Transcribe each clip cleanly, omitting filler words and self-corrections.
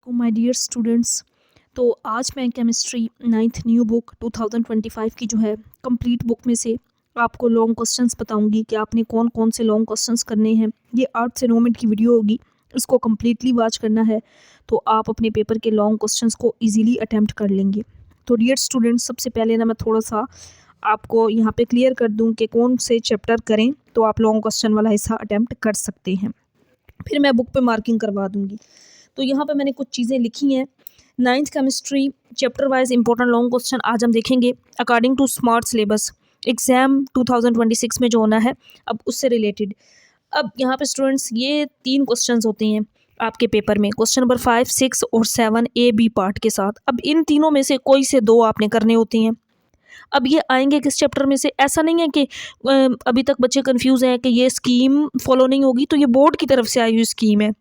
वालेकुम my dear students. तो आज मैं केमिस्ट्री नाइन्थ न्यू बुक 2025 की जो है कंप्लीट बुक में से आपको लॉन्ग क्वेश्चंस बताऊंगी कि आपने कौन कौन से लॉन्ग क्वेश्चंस करने हैं। ये 8 से 9 मिनट की वीडियो होगी, इसको कम्प्लीटली वॉच करना है तो आप अपने पेपर के लॉन्ग क्वेश्चंस को ईजिली अटैम्प्ट कर लेंगे। तो डियर स्टूडेंट्स, सबसे पहले ना मैं थोड़ा सा आपको यहाँ पे क्लियर कर दूँ कि कौन से चैप्टर करें तो आप लॉन्ग क्वेश्चन वाला हिस्सा अटैम्प्ट कर सकते हैं। फिर मैं बुक पे मार्किंग करवा दूँगी। तो यहाँ पे मैंने कुछ चीज़ें लिखी हैं। Ninth chemistry chapter wise important long question आज हम देखेंगे according to smart syllabus exam 2026 में जो होना है, अब उससे रिलेटेड। अब यहाँ पे स्टूडेंट्स ये 3 क्वेश्चंस होते हैं आपके पेपर में, क्वेश्चन नंबर 5, 6 और 7 ए बी पार्ट के साथ। अब इन तीनों में से कोई से 2 आपने करने होते हैं। अब ये आएंगे किस चैप्टर में से, ऐसा नहीं है कि अभी तक बच्चे कंफ्यूज हैं कि ये स्कीम फॉलो नहीं होगी, तो ये बोर्ड की तरफ से आई हुई स्कीम है।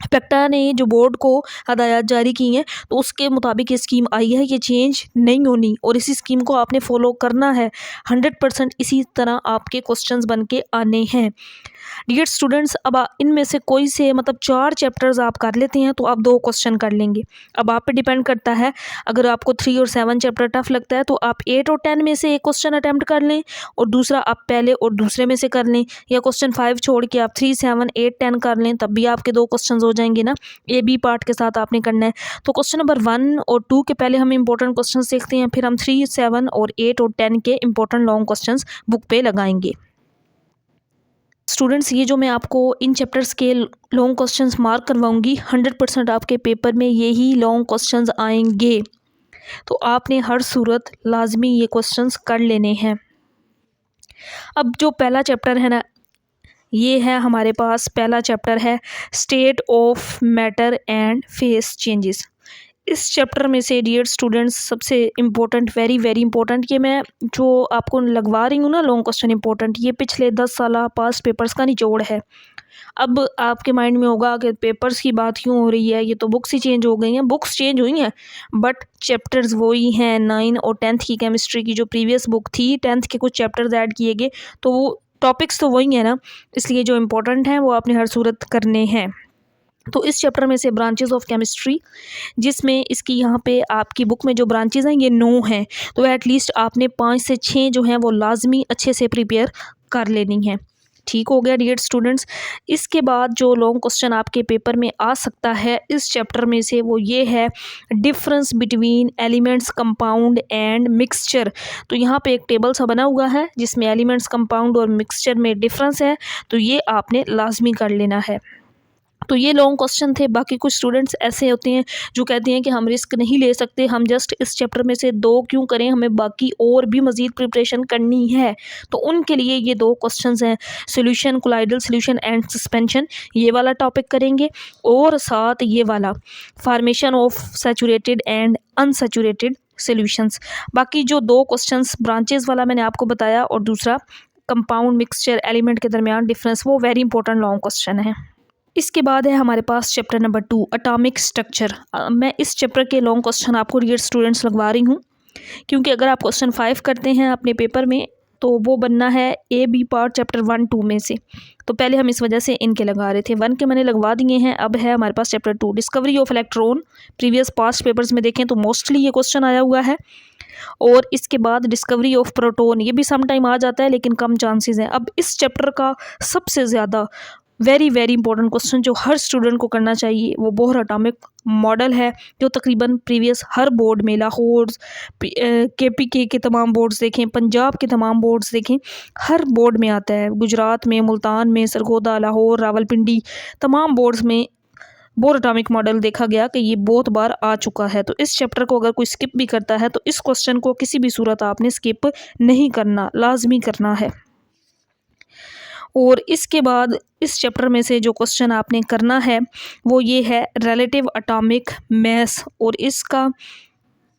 पेक्टा ने जो बोर्ड को हदायत जारी की हैं तो उसके मुताबिक ये स्कीम आई है, ये चेंज नहीं होनी और इसी स्कीम को आपने फॉलो करना है। 100% इसी तरह आपके क्वेश्चंस बन के आने हैं। डियर स्टूडेंट्स, अब इनमें से कोई से मतलब 4 चैप्टर्स आप कर लेते हैं तो आप 2 क्वेश्चन कर लेंगे। अब आप पे डिपेंड करता है, अगर आपको 3 और 7 चैप्टर टफ लगता है तो आप 8 और 10 में से एक क्वेश्चन अटैम्प्ट कर लें और दूसरा आप पहले और दूसरे में से कर लें, या क्वेश्चन 5 छोड़ के आप 3, 7, 8, 10 कर लें, तब भी आपके 2 क्वेश्चन हो जाएंगे ना। ए बी पार्ट के साथ आपने करना है। तो क्वेश्चन नंबर 1 और 2 के पहले हम इंपॉर्टेंट क्वेश्चन देखते हैं, फिर हम 3, 7 और 8 और 10 के इंपॉर्टेंट लॉन्ग क्वेश्चन बुक पे लगाएंगे। स्टूडेंट्स, ये जो मैं आपको इन चैप्टर्स के लॉन्ग क्वेश्चंस मार्क करवाऊंगी, 100% आपके पेपर में यही लॉन्ग क्वेश्चंस आएंगे, तो आपने हर सूरत लाजमी ये क्वेश्चंस कर लेने हैं। अब जो पहला चैप्टर है ना, ये है हमारे पास पहला चैप्टर है state of matter and face changes. इस चैप्टर में से डियर स्टूडेंट्स सबसे इम्पोर्टेंट, वेरी वेरी इंपॉर्टेंट, ये मैं जो आपको लगवा रही हूँ ना लॉन्ग क्वेश्चन इंपॉर्टेंट, ये पिछले 10 साल पास्ट पेपर्स का निचोड़ है। अब आपके माइंड में होगा कि पेपर्स की बात क्यों हो रही है, ये तो बुक्स ही चेंज हो गई हैं। बुक्स चेंज हुई हैं बट चैप्टर्स वही हैं। 9 और 10th की केमिस्ट्री की जो प्रीवियस बुक थी, 10th के कुछ चैप्टर्स ऐड किए गए, तो वो टॉपिक्स तो वही हैं ना, इसलिए जो इम्पोर्टेंट हैं वो आपने हर सूरत करने हैं। तो इस चैप्टर में से ब्रांचेस ऑफ केमिस्ट्री, जिसमें इसकी यहाँ पे आपकी बुक में जो ब्रांचेस हैं ये 9 हैं, तो एटलीस्ट आपने 5 से 6 जो हैं वो लाजमी अच्छे से प्रिपेयर कर लेनी है। ठीक हो गया डियर स्टूडेंट्स। इसके बाद जो लॉन्ग क्वेश्चन आपके पेपर में आ सकता है इस चैप्टर में से, वो ये है difference between elements, compound and mixture. तो यहाँ पे एक टेबल सा बना हुआ है जिसमें एलिमेंट्स, कंपाउंड और मिक्सचर में डिफरेंस है, तो ये आपने लाजमी कर लेना है। तो ये लॉन्ग क्वेश्चन थे। बाकी कुछ स्टूडेंट्स ऐसे होते हैं जो कहते हैं कि हम रिस्क नहीं ले सकते, हम जस्ट इस चैप्टर में से 2 क्यों करें, हमें बाकी और भी मज़ीद प्रिपरेशन करनी है। तो उनके लिए ये 2 क्वेश्चंस हैं, solution, colloidal solution and suspension, ये वाला टॉपिक करेंगे, और साथ ये वाला formation of saturated and unsaturated solutions. बाकी जो 2 क्वेश्चंस ब्रांचेस वाला मैंने आपको बताया और दूसरा कंपाउंड मिक्सचर एलिमेंट के दरमियान डिफरेंस, वो वेरी इंपॉर्टेंट लॉन्ग क्वेश्चन है। इसके बाद है हमारे पास चैप्टर नंबर 2 एटॉमिक स्ट्रक्चर। मैं इस चैप्टर के लॉन्ग क्वेश्चन आपको डियर स्टूडेंट्स लगवा रही हूँ, क्योंकि अगर आप क्वेश्चन 5 करते हैं अपने पेपर में तो वो बनना है ए बी पार्ट चैप्टर 1, 2 में से। तो पहले हम इस वजह से इनके लगा रहे थे, 1 के मैंने लगवा दिए हैं। अब है हमारे पास chapter 2 discovery of electron. Previous past papers में देखें तो मोस्टली ये क्वेश्चन आया हुआ है। और इसके बाद डिस्कवरी ऑफ प्रोटॉन, ये भी सम टाइम आ जाता है लेकिन कम चांसेस हैं। अब इस चैप्टर का सबसे ज़्यादा वेरी वेरी इंपॉर्टेंट क्वेश्चन जो हर स्टूडेंट को करना चाहिए, वो बोहर एटॉमिक मॉडल है, जो तकरीबन प्रीवियस हर बोर्ड में, लाहौर, केपीके के तमाम बोर्ड्स देखें, पंजाब के तमाम बोर्ड्स देखें, हर बोर्ड में आता है। गुजरात में, मुल्तान में, सरगोदा, लाहौर, रावलपिंडी, तमाम बोर्ड्स में बोहर एटॉमिक मॉडल देखा गया कि ये बहुत बार आ चुका है। तो इस चैप्टर को अगर कोई स्किप भी करता है तो इस क्वेश्चन को किसी भी सूरत आपने स्किप नहीं करना, लाजमी करना है। और इसके बाद इस चैप्टर में से जो क्वेश्चन आपने करना है वो ये है रिलेटिव एटॉमिक मास, और इसका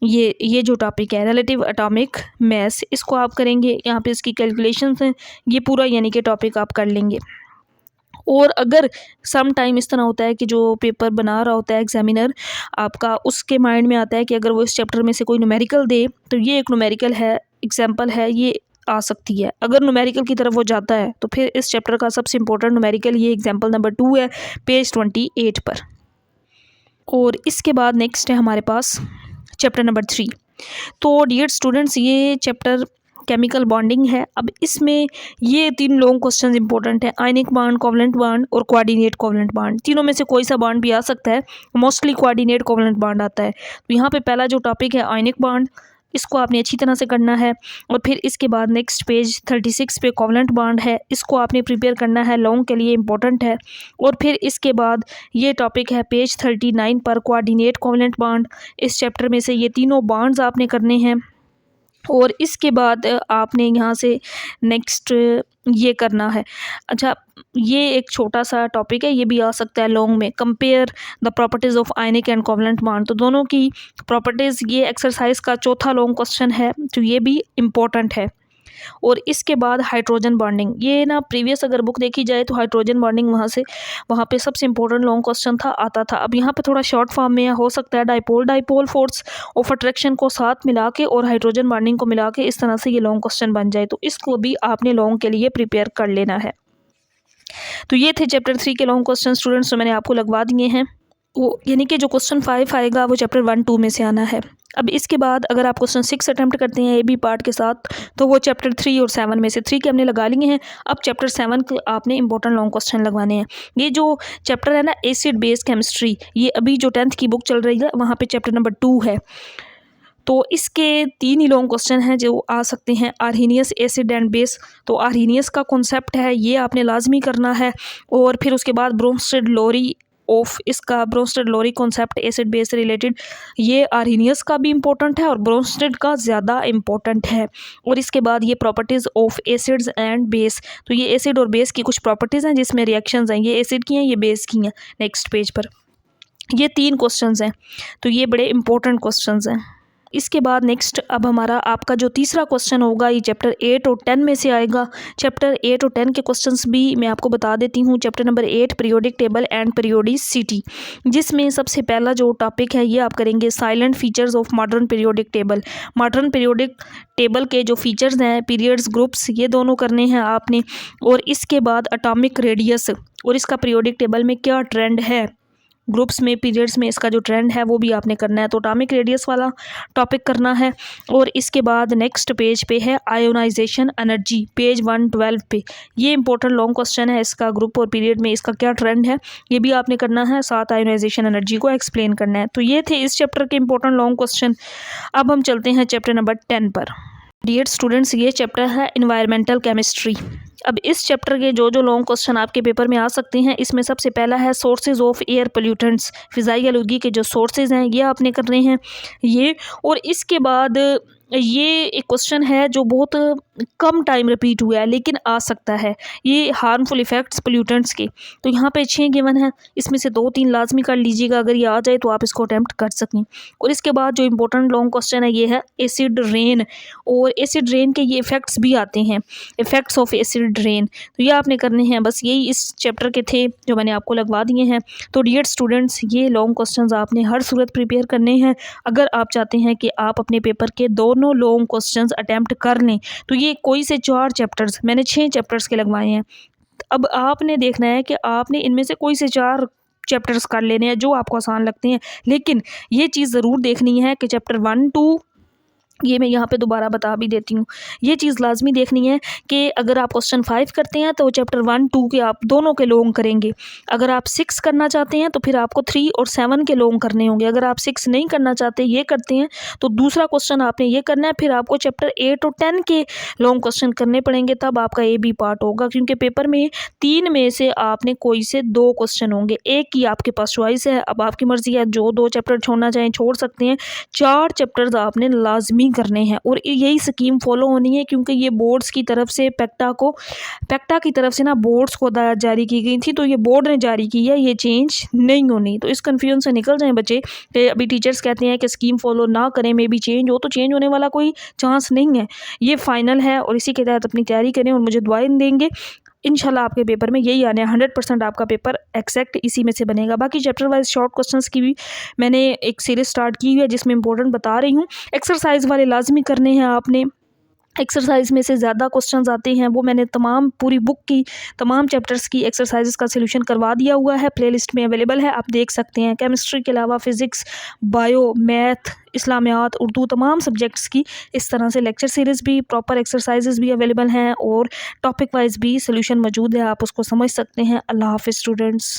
ये जो टॉपिक है रिलेटिव एटॉमिक मास, इसको आप करेंगे। यहाँ पे इसकी कैलकुलेशंस हैं, ये पूरा यानी कि टॉपिक आप कर लेंगे। और अगर सम टाइम इस तरह होता है कि जो पेपर बना रहा होता है एग्जामिनर आपका, उसके माइंड में आता है कि अगर वो इस चैप्टर में से कोई न्यूमेरिकल दे, तो ये एक न्यूमेरिकल है, एग्जाम्पल है, ये आ सकती है। अगर न्यूमेरिकल की तरफ वो जाता है तो फिर इस चैप्टर का सबसे इंपॉर्टेंट न्यूमेरिकल ये एग्जाम्पल नंबर 2 है, पेज 28 पर। और इसके बाद नेक्स्ट है हमारे पास चैप्टर नंबर 3। तो डियर स्टूडेंट्स, ये चैप्टर केमिकल बॉन्डिंग है। अब इसमें ये 3 लॉन्ग क्वेश्चन इंपॉर्टेंट है, आयनिक बॉन्ड, कोवलेंट बॉन्ड और कोऑर्डिनेट कोवलेंट बॉन्ड। तीनों में से कोई सा बॉन्ड भी आ सकता है, मोस्टली कोऑर्डिनेट कोवलेंट बॉन्ड आता है। तो यहाँ पे पहला जो टॉपिक है आयनिक बॉन्ड, इसको आपने अच्छी तरह से करना है। और फिर इसके बाद नेक्स्ट पेज 36 पे कोवलेंट बॉन्ड है, इसको आपने प्रिपेयर करना है, लॉन्ग के लिए इम्पोर्टेंट है। और फिर इसके बाद ये टॉपिक है पेज 39 पर कोऑर्डिनेट कोवलेंट बॉन्ड। इस चैप्टर में से ये तीनों बॉन्ड्स आपने करने हैं। और इसके बाद आपने यहाँ से नेक्स्ट ये करना है। अच्छा, ये एक छोटा सा टॉपिक है, ये भी आ सकता है लॉन्ग में, compare the properties of ionic and covalent bond. तो दोनों की प्रॉपर्टीज़, ये एक्सरसाइज का चौथा लॉन्ग क्वेश्चन है, तो ये भी इम्पोर्टेंट है। और इसके बाद हाइड्रोजन बॉन्डिंग, ये ना प्रीवियस अगर बुक देखी जाए तो हाइड्रोजन बॉन्डिंग वहाँ पे सबसे इंपॉर्टेंट लॉन्ग क्वेश्चन आता था। अब यहाँ पे थोड़ा शॉर्ट फॉर्म में हो सकता है, डाइपोल फोर्स ऑफ अट्रैक्शन को साथ मिला के और हाइड्रोजन बॉन्डिंग को मिला के इस तरह से ये लॉन्ग क्वेश्चन बन जाए, तो इसको भी आपने लॉन्ग के लिए प्रिपेयर कर लेना है। तो ये थे चैप्टर 3 के लॉन्ग क्वेश्चन स्टूडेंट्स, तो मैंने आपको लगवा दिए हैं। वो यानी कि जो क्वेश्चन 5 आएगा वो चैप्टर 1, 2 में से आना है। अब इसके बाद अगर आप क्वेश्चन 6 अटैम्प्ट करते हैं ए बी पार्ट के साथ, तो वो चैप्टर 3 और 7 में से 3 के हमने लगा लिए हैं। अब चैप्टर 7 के आपने इंपॉर्टेंट लॉन्ग क्वेश्चन लगवाने हैं। ये जो चैप्टर है ना, एसिड बेस केमिस्ट्री, ये अभी जो 10th की बुक चल रही है वहाँ पे चैप्टर नंबर 2 है। तो इसके 3 ही लॉन्ग क्वेश्चन हैं जो आ सकते हैं, आर्हीनियस एसिड एंड बेस। तो आर्हीनियस का कॉन्सेप्ट है, ये आपने लाजमी करना है। और फिर उसके बाद ब्रोंस्टेड लोरी ऑफ, इसका ब्रोंस्टेड लोरी कॉन्सेप्ट एसिड बेस रिलेटेड, ये आर्हीनियस का भी इम्पोर्टेंट है और ब्रोंस्टेड का ज़्यादा इम्पोर्टेंट है। और इसके बाद ये properties of acids and base, तो ये एसिड और बेस की कुछ प्रॉपर्टीज़ हैं जिसमें रिएक्शंस हैं, ये एसिड की हैं, ये बेस की हैं। नेक्स्ट पेज पर ये 3 क्वेश्चंस हैं, तो ये बड़े इंपॉर्टेंट क्वेश्चंस हैं। इसके बाद नेक्स्ट अब हमारा आपका जो तीसरा क्वेश्चन होगा, ये चैप्टर 8 और 10 में से आएगा। चैप्टर 8 और 10 के क्वेश्चंस भी मैं आपको बता देती हूँ। Chapter number 8 periodic table and periodicity, जिसमें सबसे पहला जो टॉपिक है ये आप करेंगे salient features of modern periodic table. Modern periodic table के जो फीचर्स हैं, पीरियड्स, ग्रुप्स, ये दोनों करने हैं आपने। और इसके बाद अटॉमिक रेडियस और इसका पीरियोडिक टेबल में क्या ट्रेंड है, ग्रुप्स में, पीरियड्स में इसका जो ट्रेंड है वो भी आपने करना है। तो एटॉमिक रेडियस वाला टॉपिक करना है। और इसके बाद नेक्स्ट पेज पे है आयोनाइजेशन एनर्जी, पेज 112 पे। ये इंपॉर्टेंट लॉन्ग क्वेश्चन है, इसका ग्रुप और पीरियड में इसका क्या ट्रेंड है ये भी आपने करना है, साथ आयोनाइजेशन एनर्जी को एक्सप्लेन करना है। तो ये थे इस चैप्टर के इंपॉर्टेंट लॉन्ग क्वेश्चन। अब हम चलते हैं चैप्टर नंबर 10 पर। डियर स्टूडेंट्स, ये चैप्टर है इन्वायरमेंटल केमिस्ट्री। अब इस चैप्टर के जो लॉन्ग क्वेश्चन आपके पेपर में आ सकते हैं, इसमें सबसे पहला है सोर्सेज ऑफ एयर पोल्यूटेंट्स, फ़िज़ाई आलूगी के जो सोर्सेज हैं ये आपने करने हैं ये। और इसके बाद ये एक क्वेश्चन है जो बहुत कम टाइम रिपीट हुआ है लेकिन आ सकता है, ये हार्मफुल इफ़ेक्ट्स पोल्यूटेंट्स के। तो यहाँ पे 6 गिवन है, इसमें से 2-3 लाजमी कर लीजिएगा, अगर ये आ जाए तो आप इसको अटैम्प्ट कर सकें। और इसके बाद जो इंपॉर्टेंट लॉन्ग क्वेश्चन है ये है एसिड रेन, और एसिड रेन के ये इफ़ेक्ट्स भी आते हैं, इफ़ेक्ट्स ऑफ एसिड रेन। तो ये आपने करने हैं। बस यही इस चैप्टर के थे जो मैंने आपको लगवा दिए हैं। तो डियर स्टूडेंट्स, ये लॉन्ग क्वेश्चन आपने हर सूरत प्रिपेयर करने हैं। अगर आप चाहते हैं कि आप अपने पेपर के दोनों लॉन्ग क्वेश्चंस अटैम्प्ट कर लें, तो ये कोई से 4 चैप्टर्स, मैंने 6 चैप्टर्स के लगवाए हैं। अब आपने देखना है कि आपने इनमें से कोई से 4 चैप्टर्स कर लेने हैं जो आपको आसान लगते हैं। लेकिन ये चीज़ ज़रूर देखनी है कि चैप्टर 1, 2, ये मैं यहाँ पे दोबारा बता भी देती हूँ, ये चीज़ लाजमी देखनी है कि अगर आप क्वेश्चन 5 करते हैं तो चैप्टर 1, 2 के आप दोनों के लॉन्ग करेंगे। अगर आप 6 करना चाहते हैं तो फिर आपको 3 और 7 के लॉन्ग करने होंगे। अगर आप 6 नहीं करना चाहते, ये करते हैं, तो दूसरा क्वेश्चन आपने ये करना है, फिर आपको चैप्टर 8 और 10 के लॉन्ग क्वेश्चन करने पड़ेंगे, तब आपका ए बी पार्ट होगा। क्योंकि पेपर में 3 में से आपने कोई से 2 क्वेश्चन होंगे, एक ही आपके पास चॉइस है। अब आपकी मर्जी है, जो 2 चैप्टर छोड़ना चाहें छोड़ सकते हैं। 4 चैप्टर्स आपने लाजमी करने हैं और यही स्कीम फॉलो होनी है, क्योंकि ये बोर्ड्स की तरफ से पैक्टा की तरफ से ना बोर्ड्स को जारी की गई थी, तो ये बोर्ड ने जारी की है, ये चेंज नहीं होनी। तो इस कन्फ्यूजन से निकल जाएं बच्चे कि अभी टीचर्स कहते हैं कि स्कीम फॉलो ना करें, मे बी चेंज हो, तो चेंज होने वाला कोई चांस नहीं है, ये फाइनल है। और इसी के तहत अपनी तैयारी करें और मुझे दुआएं देंगे। इंशाल्लाह आपके पेपर में यही आने 100% आपका पेपर एक्जैक्ट इसी में से बनेगा। बाकी चैप्टर वाइज शॉर्ट क्वेश्चंस की भी मैंने एक सीरीज स्टार्ट की हुई है जिसमें इंपॉर्टेंट बता रही हूँ। एक्सरसाइज वाले लाजमी करने हैं आपने, एक्सरसाइज में से ज़्यादा क्वेश्चंस आते हैं, वो मैंने तमाम पूरी बुक की तमाम चैप्टर्स की एक्सरसाइजेस का सॉल्यूशन करवा दिया हुआ है, प्लेलिस्ट में अवेलेबल है, आप देख सकते हैं। केमिस्ट्री के अलावा फ़िज़िक्स, बायो, मैथ, इस्लामियात, उर्दू, तमाम सब्जेक्ट्स की इस तरह से लेक्चर सीरीज़ भी, प्रॉपर एक्सरसाइजेस भी अवेलेबल हैं और टॉपिक वाइज भी सॉल्यूशन मौजूद है, आप उसको समझ सकते हैं। अल्लाह हाफ़िज़ स्टूडेंट्स।